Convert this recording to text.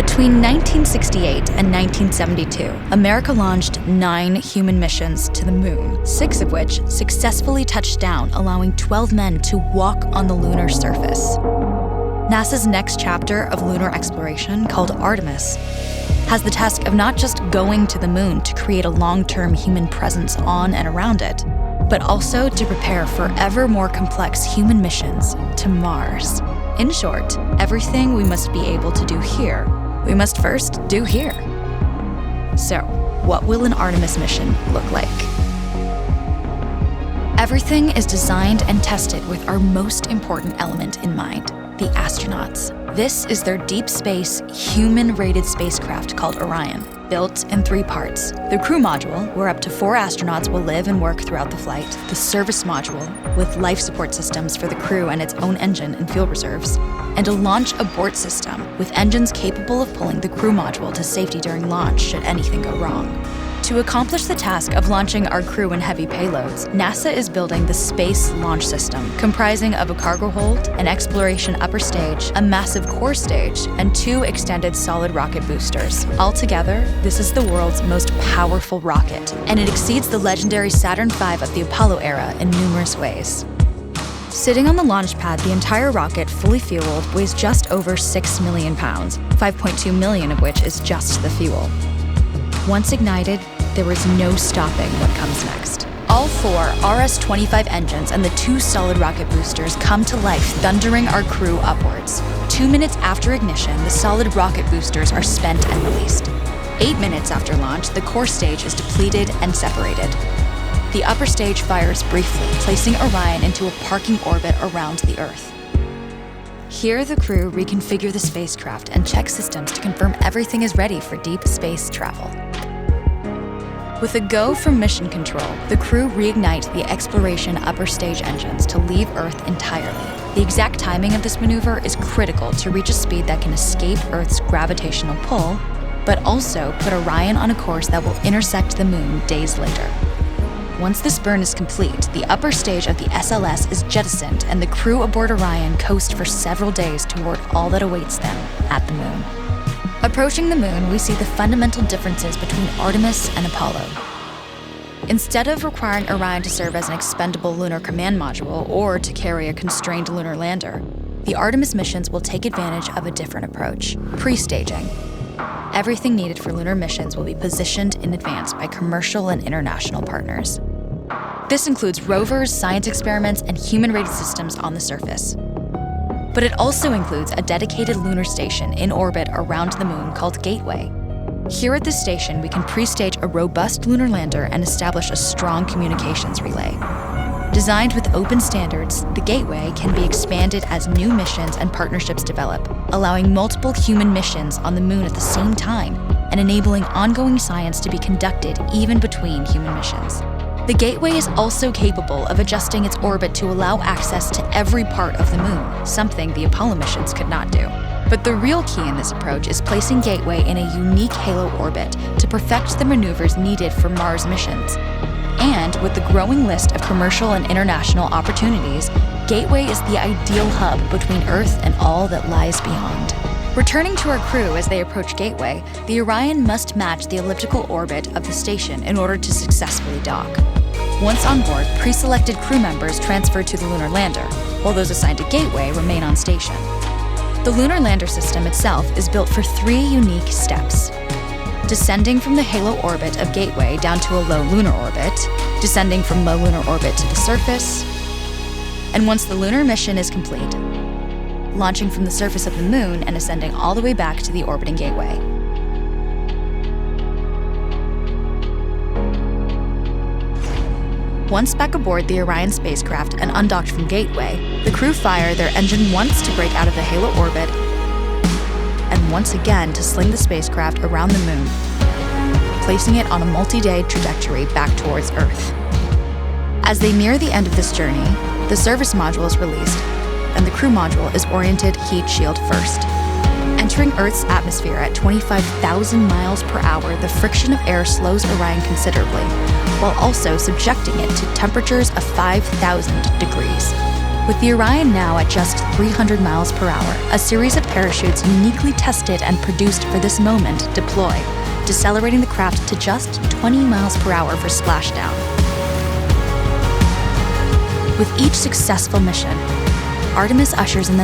Between 1968 and 1972, America launched 9 human missions to the moon, 6 of which successfully touched down, allowing 12 men to walk on the lunar surface. NASA's next chapter of lunar exploration, called Artemis, has the task of not just going to the moon to create a long-term human presence on and around it, but also to prepare for ever more complex human missions to Mars. In short, everything we must be able to do here, we must first do here. So, what will an Artemis mission look like? Everything is designed and tested with our most important element in mind, the astronauts. This is their deep space, human-rated spacecraft called Orion, built in 3 parts. The crew module, where up to 4 astronauts will live and work throughout the flight. The service module, with life support systems for the crew and its own engine and fuel reserves. And a launch abort system, with engines capable of pulling the crew module to safety during launch should anything go wrong. To accomplish the task of launching our crew and heavy payloads, NASA is building the Space Launch System, comprising of a cargo hold, an exploration upper stage, a massive core stage, and 2 extended solid rocket boosters. Altogether, this is the world's most powerful rocket, and it exceeds the legendary Saturn V of the Apollo era in numerous ways. Sitting on the launch pad, the entire rocket, fully fueled, weighs just over 6 million pounds, 5.2 million of which is just the fuel. Once ignited, there is no stopping what comes next. All 4 RS-25 engines and the 2 solid rocket boosters come to life, thundering our crew upwards. 2 minutes after ignition, the solid rocket boosters are spent and released. 8 minutes after launch, the core stage is depleted and separated. The upper stage fires briefly, placing Orion into a parking orbit around the Earth. Here, the crew reconfigure the spacecraft and check systems to confirm everything is ready for deep space travel. With a go from mission control, the crew reignite the exploration upper stage engines to leave Earth entirely. The exact timing of this maneuver is critical to reach a speed that can escape Earth's gravitational pull, but also put Orion on a course that will intersect the moon days later. Once this burn is complete, the upper stage of the SLS is jettisoned and the crew aboard Orion coast for several days toward all that awaits them at the moon. Approaching the moon, we see the fundamental differences between Artemis and Apollo. Instead of requiring Orion to serve as an expendable lunar command module or to carry a constrained lunar lander, the Artemis missions will take advantage of a different approach: pre-staging. Everything needed for lunar missions will be positioned in advance by commercial and international partners. This includes rovers, science experiments, and human-rated systems on the surface. But it also includes a dedicated lunar station in orbit around the moon called Gateway. Here at this station, we can pre-stage a robust lunar lander and establish a strong communications relay. Designed with open standards, the Gateway can be expanded as new missions and partnerships develop, allowing multiple human missions on the moon at the same time and enabling ongoing science to be conducted even between human missions. The Gateway is also capable of adjusting its orbit to allow access to every part of the moon, something the Apollo missions could not do. But the real key in this approach is placing Gateway in a unique halo orbit to perfect the maneuvers needed for Mars missions. And with the growing list of commercial and international opportunities, Gateway is the ideal hub between Earth and all that lies beyond. Returning to our crew as they approach Gateway, the Orion must match the elliptical orbit of the station in order to successfully dock. Once on board, pre-selected crew members transfer to the lunar lander, while those assigned to Gateway remain on station. The lunar lander system itself is built for 3 unique steps: descending from the halo orbit of Gateway down to a low lunar orbit, descending from low lunar orbit to the surface, and once the lunar mission is complete, launching from the surface of the moon and ascending all the way back to the orbiting Gateway. Once back aboard the Orion spacecraft and undocked from Gateway, the crew fire their engine once to break out of the halo orbit and once again to sling the spacecraft around the moon, placing it on a multi-day trajectory back towards Earth. As they near the end of this journey, the service module is released, and the crew module is oriented heat shield first. Entering Earth's atmosphere at 25,000 miles per hour, the friction of air slows Orion considerably, while also subjecting it to temperatures of 5,000 degrees. With the Orion now at just 300 miles per hour, a series of parachutes uniquely tested and produced for this moment deploy, decelerating the craft to just 20 miles per hour for splashdown. With each successful mission, Artemis ushers in the